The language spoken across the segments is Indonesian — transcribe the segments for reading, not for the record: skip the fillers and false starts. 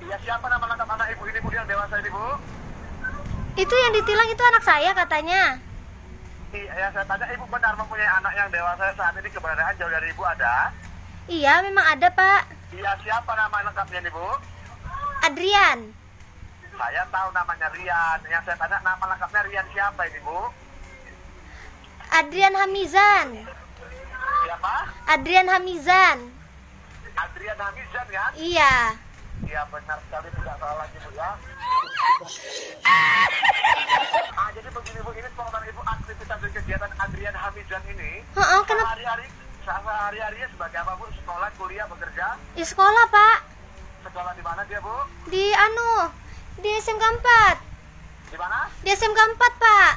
Ya siapa nama lengkap anak ibu ini, Bu, yang dewasa ini, Bu? Itu yang ditilang itu anak saya katanya. Iya, saya tanya, ibu benar mempunyai anak yang dewasa saat ini, keberadaan jauh dari ibu ada? Iya, memang ada, Pak. Iya, siapa nama lengkapnya nih, Bu? Adrian. Saya tahu namanya Rian. Yang saya tanya nama lengkapnya Rian siapa ini, Bu? Adrian Hamizan. Siapa? Adrian Hamizan. Adrian Hamizan, kan? Iya. Iya, benar sekali, tidak salah lagi, Bu, ya. Jadi begini, Bu, ini pengumuman ibu aktivitas dan kegiatan Adrian Hamizan ini. Kenapa? Sehari-harinya sebagai apa, Bu? Sekolah, kuliah, bekerja? Di sekolah, Pak. Sekolah di mana dia, Bu? Di SMK 4. Di mana? Di SMK 4, Pak.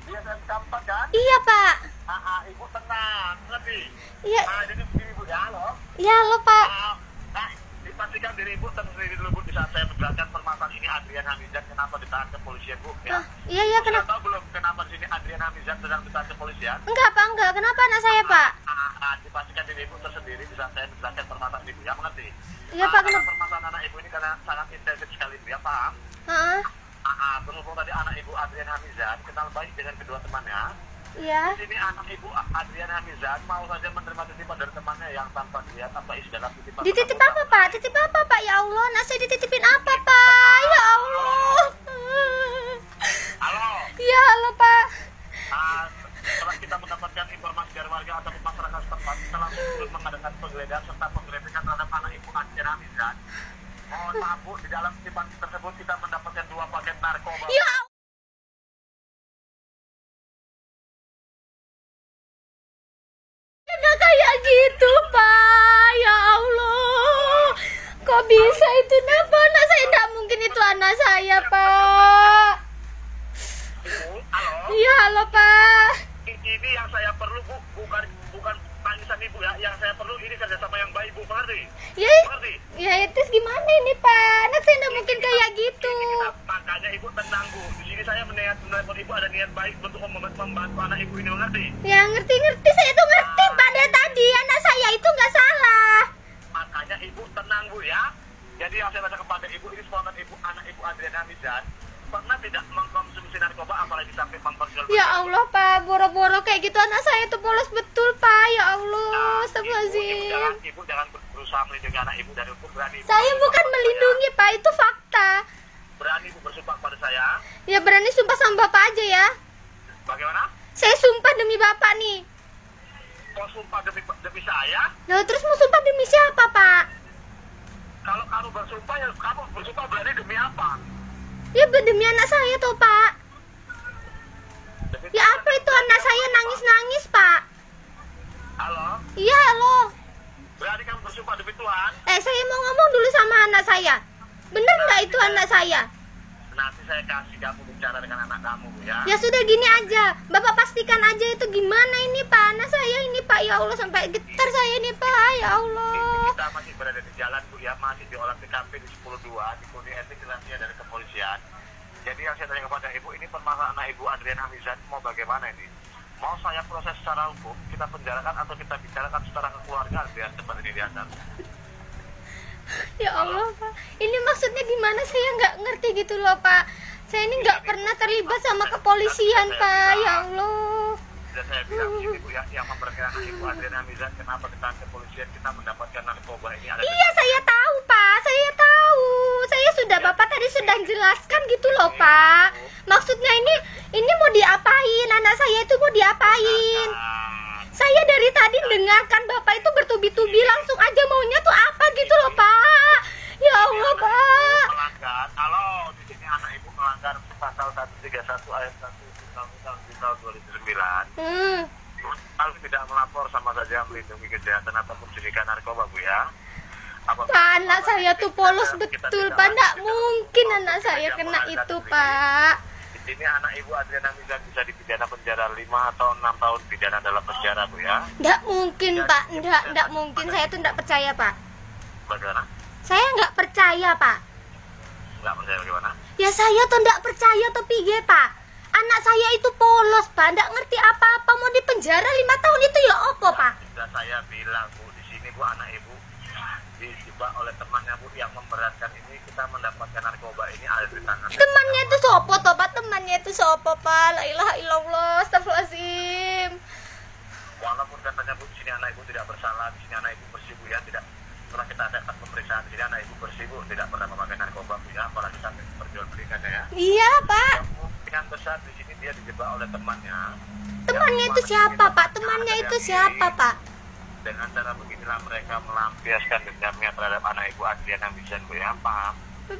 Di SMK 4, kan? Iya, Pak. Ibu tenang, ngerti? Iya. Jadi begini, Bu, ya, halo? Iya, lo, Pak. Dipastikan diri ibu tersendiri dulu, Bu, di saat saya menjelaskan permasalahan ini Adrian Hamizan kenapa ditahan kepolisian, Bu, ya? Iya, Sudah kenapa? tahu belum kenapa di sini Adrian Hamizan sedang ditahan kepolisian? Enggak, Pak, enggak. Kenapa anak saya, Pak? Dipastikan diri ibu tersendiri di saat saya menjelaskan permasalahan ibu, ya, mengerti? Iya, Pak, kenapa? Permasalahan anak ibu ini karena sangat intensif sekali, Bu, ya, paham? Berhubung tadi anak ibu Adrian Hamizan kenal baik dengan kedua temannya. Iya. Di sini anak ibu Adrian Hamizan mau saja menerima titipan dari temannya yang tanpa dilihat apa isi dalam titipan. Dititip apa, Pak? Titip apa, Pak? Ya Allah, anak saya dititipin apa, Pak? Ya Allah. Halo. Iya, halo, Pak. Setelah kita mendapatkan informasi dari warga ataupun masyarakat setempat, kita langsung turun mengadakan penggeledahan serta penggeledahan terhadap anak ibu Adrian Hamizan. Mohon maaf, Bu, di dalam titipan tersebut kita mendapatkan 2 paket narkoba. Ya. Nggak kayak gitu, Pak. Ya Allah. Kok bisa itu? Kenapa anak saya? Tidak mungkin itu anak saya, Pak. Ibu, halo. Iya, halo, Pak. Ini yang saya perlu, Bu, bukan tangisan ibu, ya. Yang saya perlu ini kerjasama yang baik, Bu, mengerti? Mengerti? Ya itu gimana ini, Pak? Anak saya tidak mungkin kayak gitu. Makanya ibu tenang, Bu. Di sini saya menelpon ibu ada niat baik untuk membantu anak ibu ini, mengerti? Ya ngerti, saya tuh ngerti, Pak. Dari tadi anak saya itu nggak salah. Makanya ibu tenang, Bu, ya. Jadi yang saya baca kepada ibu ini spontan ibu, anak ibu Adrian Hamizan pernah tidak mengkonsumsi narkoba apalagi sampai memperjualbelikan. Ya Allah, Pak, boro-boro kayak gitu anak saya tuh polos betul, Pak. Ya Allah, astagfirullahaladzim. Ibu jangan berusaha melindungi anak ibu dari hukum, berani. Saya bukan melindungi, Pak, itu fakta. Berani ibu bersumpah pada saya? Ya berani sumpah sama Bapak aja ya. Bagaimana? Saya sumpah demi Bapak nih. Kau sumpah demi saya? Nah, terus mau sumpah demi siapa, Pak? Kalau kamu bersumpah, ya kamu bersumpah berani demi apa? Ya demi anak saya tuh, Pak. Ya apa itu anak saya nangis-nangis, Pak? Halo? Iya, halo. Berani kamu bersumpah demi Tuhan? Saya mau ngomong dulu sama anak saya. Bener nggak itu anak saya? Nanti saya kasih kamu bicara dengan anak kamu, Bu, ya. Ya sudah gini aja, Bapak pastikan aja itu gimana ini, Pak. Anak saya ini, Pak. Ya Allah, sampai getar saya ini, Pak. Ya Allah. Kita masih berada di jalan, Bu, ya. Masih di olah TKP di 10.2 di kode etik rahasia dari kepolisian. Jadi yang saya tanya kepada ibu, ini permasalahan anak ibu Adrian Hamizan mau bagaimana ini? Mau saya proses secara hukum, kita penjarakan atau kita bicarakan secara kekeluargaan biar cepat ini diantar? Ya Allah, Pak. Ini maksudnya gimana? Saya nggak ngerti gitu loh, Pak. Saya ini nggak pernah terlibat sama kepolisian, Pak. Ya Allah. Sudah saya bilang sini, Bu, ya, yang memperkirakan ibu Adrian Hamizan kenapa ditahan kepolisian kita mendapatkan narkoba ini ada. Iya, saya tahu, Pak. Saya tahu. Saya sudah Bapak tadi sudah jelaskan gitu loh, Pak. Maksudnya ini mau diapain? Anak saya itu mau diapain? Saya dari tadi dengarkan Bapak itu bertubi-tubi, langsung aja maunya tuh apa gitu loh, Pak. Ya Allah, Pak. Melanggar. Kalau di sini anak ibu melanggar pasal 131 ayat 1 Undang-Undang tahun 2009. Kalau tidak melapor sama saja melindungi kejahatan ataupun pendidikan narkoba, Bu, ya. Pak, anak saya tuh polos betul, Pak. Nggak mungkin anak saya kena itu, Pak. Di sini anak ibu Adrian Hamizan bisa dipidana penjara 5 atau 6 tahun pidana dalam penjara, Bu, ya. Nggak mungkin, Pak. Nggak mungkin. Saya tuh nggak percaya, Pak. Bagaimana? Saya nggak percaya, Pak. Nggak percaya bagaimana? Ya saya tuh nggak percaya tuh piye, Pak. Anak saya itu polos, Pak. Nggak ngerti apa-apa. Mau di penjara 5 tahun itu ya opo, Pak? Sudah saya bilang, Bu, di sini, Bu, anak ibu dijebak oleh temannya Bu yang memberatkan ini, kita mendapatkan narkoba ini ada di tangan. Temannya itu sopo toh Pak? Temannya itu sopo Pak? La ilaha illallah, astagfirullahaladzim. Walaupun katanya Bu, di sini anak ibu tidak bersalah, di sini anak ibu bersih Bu ya, tidak pernah kita adakan pemeriksaan, di sini anak ibu bersih Bu, tidak pernah memakai narkoba Bu ya, apalagi sampai perjualbelikannya ya. Iya Pak. Kemungkinan besar di sini dia dijebak oleh temannya. Temannya itu siapa Pak? Temannya itu siapa Pak? Dengan cara beginilah mereka melampiaskan dendamnya terhadap anak ibu Adriana Mijan Bu ya, paham?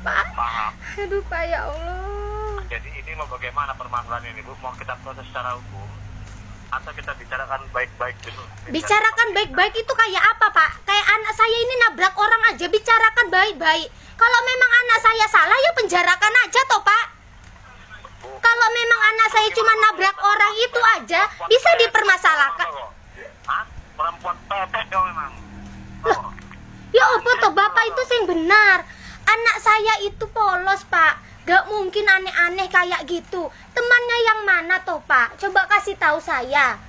Pak. Paham. Aduh Pak, ya Allah. Jadi ini mau bagaimana permasalahan ini Bu? Mau kita proses secara hukum atau kita bicarakan baik-baik dulu? Bicarakan baik-baik itu kayak apa Pak? Kayak anak saya ini nabrak orang aja, bicarakan baik-baik. Kalau memang anak saya salah ya penjarakan aja toh Pak. Kalau memang anak saya cuma nabrak orang itu aja bisa dipermasalahkan. Hah? Perempuan pepek dong memang. Loh, ya apa toh Bapak itu yang benar. Anak saya itu polos Pak. Gak mungkin aneh-aneh kayak gitu. Temannya yang mana toh Pak? Coba kasih tahu saya.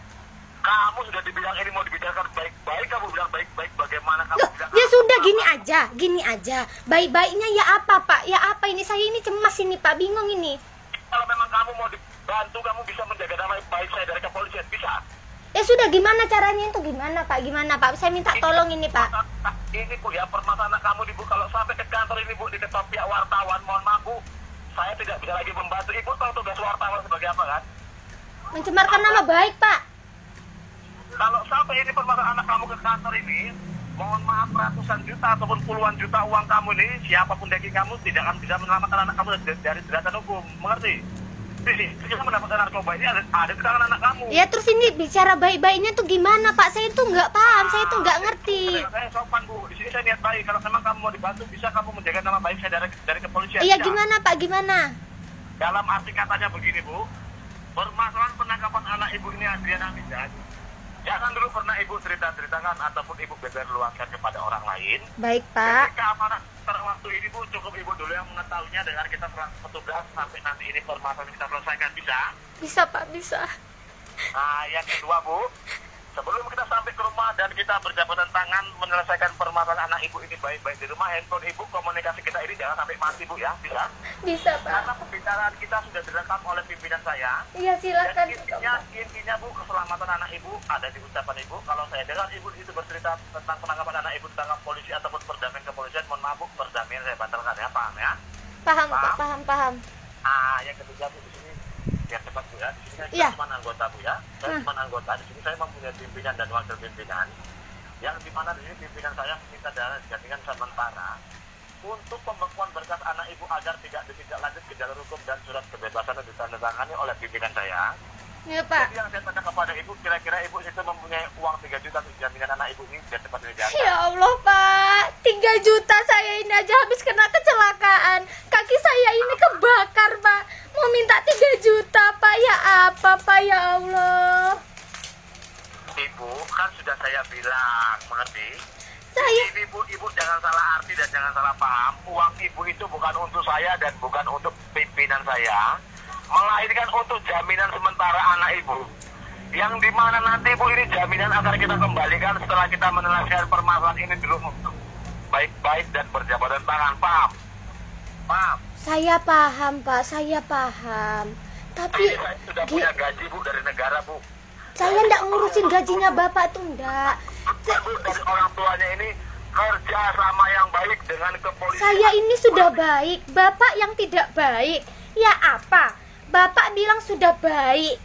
Kamu sudah dibilang ini mau dibicarakan baik-baik, kamu bilang baik-baik, bagaimana kamu Loh, bilang ya apa? sudah gini aja. Baik-baiknya ya apa Pak? Ya apa ini? Saya ini cemas ini Pak, bingung ini. Kalau memang kamu mau dibantu, kamu bisa menjaga nama baik saya dari kepolisian, bisa? Ya sudah, gimana caranya itu? Gimana Pak? Gimana Pak? Saya minta tolong ini Pak. Ini Bu ya, permasalahan kamu nih Bu, kalau sampai ke kantor ini Bu, diketok pihak wartawan, mohon maaf Bu, saya tidak bisa lagi membantu. Ibu tahu tugas wartawan sebagai apa kan? Mencemarkan nama baik Pak. Kalau sampai ini permasalahan anak kamu ke kantor ini, mohon maaf, ratusan juta ataupun puluhan juta uang kamu ini, siapapun daging kamu tidak akan bisa menyelamatkan anak kamu dari jeratan hukum, mengerti? Jadi, kita mendapatkan narkoba ini ada di tangan anak kamu. Ya terus ini bicara baik-baiknya tuh gimana Pak? Saya tuh nggak paham, saya tuh nggak ngerti. Saya sopan Bu, di sini saya niat baik. Kalau memang kamu mau dibantu, bisa kamu menjaga nama baik saya dari kepolisian. Iya bisa. gimana Pak? Gimana? Dalam arti katanya begini Bu, permasalahan penangkapan anak ibu ini Adriana Mijan, jangan dulu pernah ibu ceritakan ataupun ibu beber luaskan kepada orang lain. Baik Pak. Jadi keamanan waktu ini Bu, cukup ibu dulu yang mengetahuinya dengan kita petugas sampai nanti ini permasalahan kita selesaikan, bisa? Bisa Pak, bisa. Nah, yang kedua Bu, sebelum kita sampai ke rumah dan kita berjabat tangan menyelesaikan permasalahan anak ibu ini baik-baik di rumah, handphone ibu, komunikasi kita ini jangan sampai mati Bu ya, bisa? Bisa Pak. Karena pembicaraan kita sudah direkam oleh pimpinan saya. Iya silakan. Dan intinya Bu, keselamatan anak ibu ada di ucapan ibu. Kalau saya dengar ibu itu bercerita tentang penangkapan anak ibu ditangkap polisi ataupun perdamaian kepolisian, mohon maaf Bu, perdamaian saya batalkan ya, paham ya? Paham Pak, paham. Yang ketiga Bu, di sini yang cepat Bu ya, di sini saya Iya. cuma anggota Bu ya, saya cuma anggota. Di sini saya mempunyai pimpinan dan wakil pimpinan, yang dimana di sini pimpinan saya minta dana dijadikan sementara untuk pembekuan berkas anak ibu agar tidak lanjut ke jalur hukum dan surat kebebasan ditandatangani oleh pimpinan saya. Iya Pak. Jadi yang saya tanya kepada ibu, kira-kira ibu itu mempunyai uang 3 juta untuk jaminan anak ibu ini biar cepat dijaga. Ya Allah Pak, 3 juta saya ini aja habis kena kecelakaan. Kaki saya ini kebakar Pak. Mau minta 3 juta Pak, ya apa Pak, ya Allah. Ibu, kan sudah saya bilang, mengerti? Saya Ini ibu jangan salah arti dan jangan salah paham. Uang ibu itu bukan untuk saya dan bukan untuk pimpinan saya, melainkan untuk jaminan sementara anak ibu. Yang dimana nanti Bu, ini jaminan akan kita kembalikan setelah kita menyelesaikan permasalahan ini dulu baik-baik dan berjabatan tangan, paham? Paham? Saya paham Pak, saya paham. Tapi Saya sudah punya gaji Bu dari negara Bu. saya ndak ngurusin gajinya Bapak tuh ndak. Bu, dari orang tuanya ini kerja sama yang baik dengan kepolisian. Saya ini sudah baik, Bapak yang tidak baik. Ya apa? Bapak bilang sudah baik.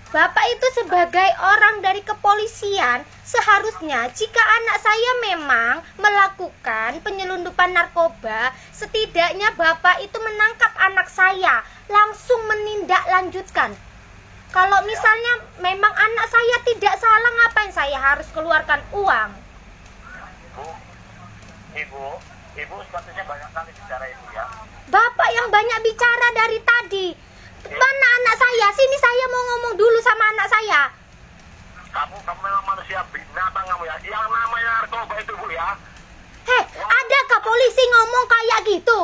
Bapak itu sebagai orang dari kepolisian, seharusnya jika anak saya memang melakukan penyelundupan narkoba, setidaknya Bapak itu menangkap anak saya, langsung menindaklanjutkan. Kalau misalnya memang anak saya tidak salah, ngapain saya harus keluarkan uang? Bu, ibu sepertinya banyak kali bicara itu ya. Bapak yang banyak bicara dari tadi. Mana anak saya? Sini saya mau ngomong dulu sama anak saya. Kamu memang manusia binatang kamu ya. Yang namanya narkoba itu Bu ya. Heh, adakah polisi ngomong kayak gitu?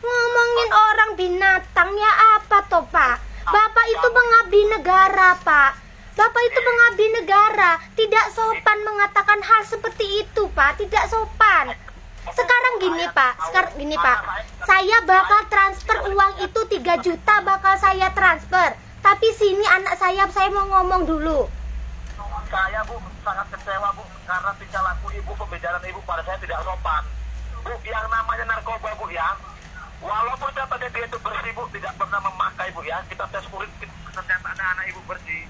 Ngomongin orang binatang ya apa toh Pak? Bapak itu mengabdi negara Pak. Bapak itu mengabdi negara. Tidak sopan mengatakan hal seperti itu Pak. Tidak sopan. Sekarang gini Pak, saya bakal transfer uang itu 3 juta bakal saya transfer. Tapi sini anak saya mau ngomong dulu. Saya Bu sangat kecewa Bu karena tingkah laku Ibu, pembicaraan Ibu pada saya tidak sopan. Bu, yang namanya narkoba Bu ya, walaupun katanya dia itu bersih Bu, tidak pernah memakai Bu ya, kita tes urin ternyata anak Ibu bersih.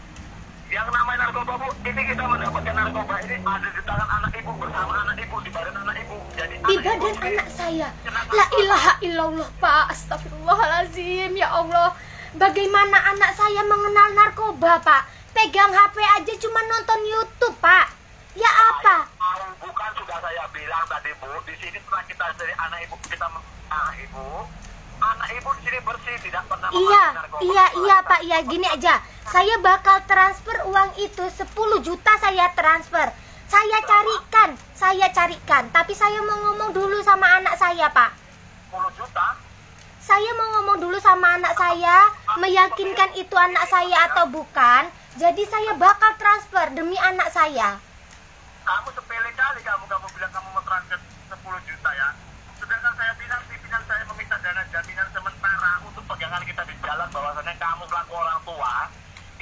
Yang namanya narkoba Bu, ini kita mendapatkan narkoba ini ada di tangan anak Ibu, bersama anak Ibu, di badan anak Ibu. Jadi Di badan anak saya. La ilaha illallah Pak, astagfirullahaladzim. Ya Allah, bagaimana anak saya mengenal narkoba Pak? Pegang HP aja cuma nonton YouTube Pak. Ya apa? Bukan sudah saya bilang tadi Bu, di sini setelah kita dari anak Ibu, kita anak Ibu di sini bersih, tidak pernah memakai narkoba. Iya Pak, iya gini aja. Saya bakal transfer uang itu 10 juta saya transfer. Saya carikan, tapi saya mau ngomong dulu sama anak saya Pak. 10 juta? Saya mau ngomong dulu sama anak saya, meyakinkan itu anak saya atau bukan. Jadi saya bakal transfer demi anak saya. Kamu sepele kali kamu bilang kamu mau transfer 10 juta ya. Sedangkan saya bilang pimpinan saya meminta dana jaminan sementara untuk pegangan kita di jalan, bahwasannya kamu selaku orang tua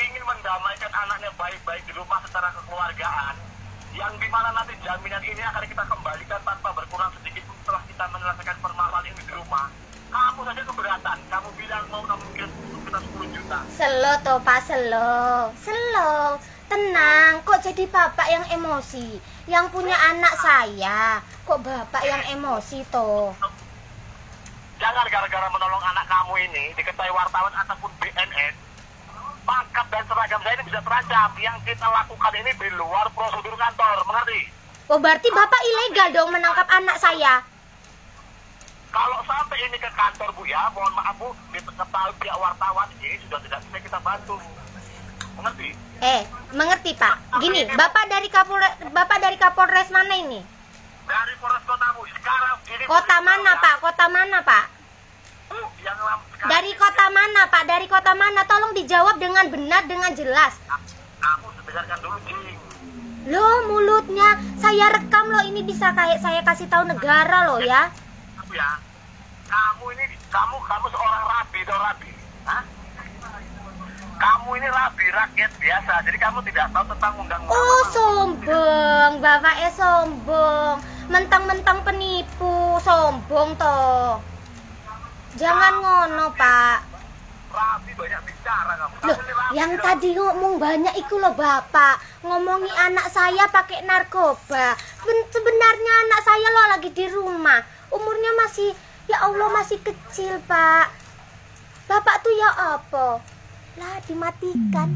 ingin mendamaikan anaknya baik-baik di rumah secara kekeluargaan, yang dimana nanti jaminan ini akan kita kembalikan tanpa berkurang sedikit pun setelah kita menyelesaikan permasalahan ini di rumah. Kamu saja keberatan, kamu bilang mau kamu kirim kita 10 juta. Slow toh Pak, slow. Tenang, kok jadi bapak yang emosi? Yang punya anak saya, kok bapak yang emosi toh? Jangan gara-gara menolong anak kamu ini diketahui wartawan ataupun BNN, pangkat dan seragam saya ini bisa terancam. Yang kita lakukan ini di luar prosedur kantor, mengerti? Oh berarti bapak ilegal dong menangkap anak saya? Kalau sampai ini ke kantor Bu ya, mohon maaf Bu, diketahui pihak wartawan ini sudah tidak bisa kita bantu. Mengerti? Mengerti Pak. Gini, Bapak dari Kapolres mana ini? Dari Polres Kota Bu. Sekarang ini Kota mana Pak? Bu, yang Dari kota mana Pak? Dari kota mana? Tolong dijawab dengan benar, dengan jelas. Kamu dengarkan dulu, Cing. Loh, mulutnya saya rekam loh, ini bisa kayak saya kasih tahu negara loh ya. Ya. Kamu seorang rabi atau rabi? Hah? Kamu ini rabi rakyat biasa, jadi kamu tidak tahu tentang undang-undang. Oh sombong, bapaknya sombong, mentang-mentang penipu, sombong toh. Jangan ngono Pak. Rabi banyak bicara kamu. Loh, yang tadi ngomong banyak itu loh Bapak, ngomongi anak saya pakai narkoba. Sebenarnya anak saya loh lagi di rumah, umurnya masih, ya Allah masih kecil Pak. Bapak tuh ya apa? Lah dimatikan.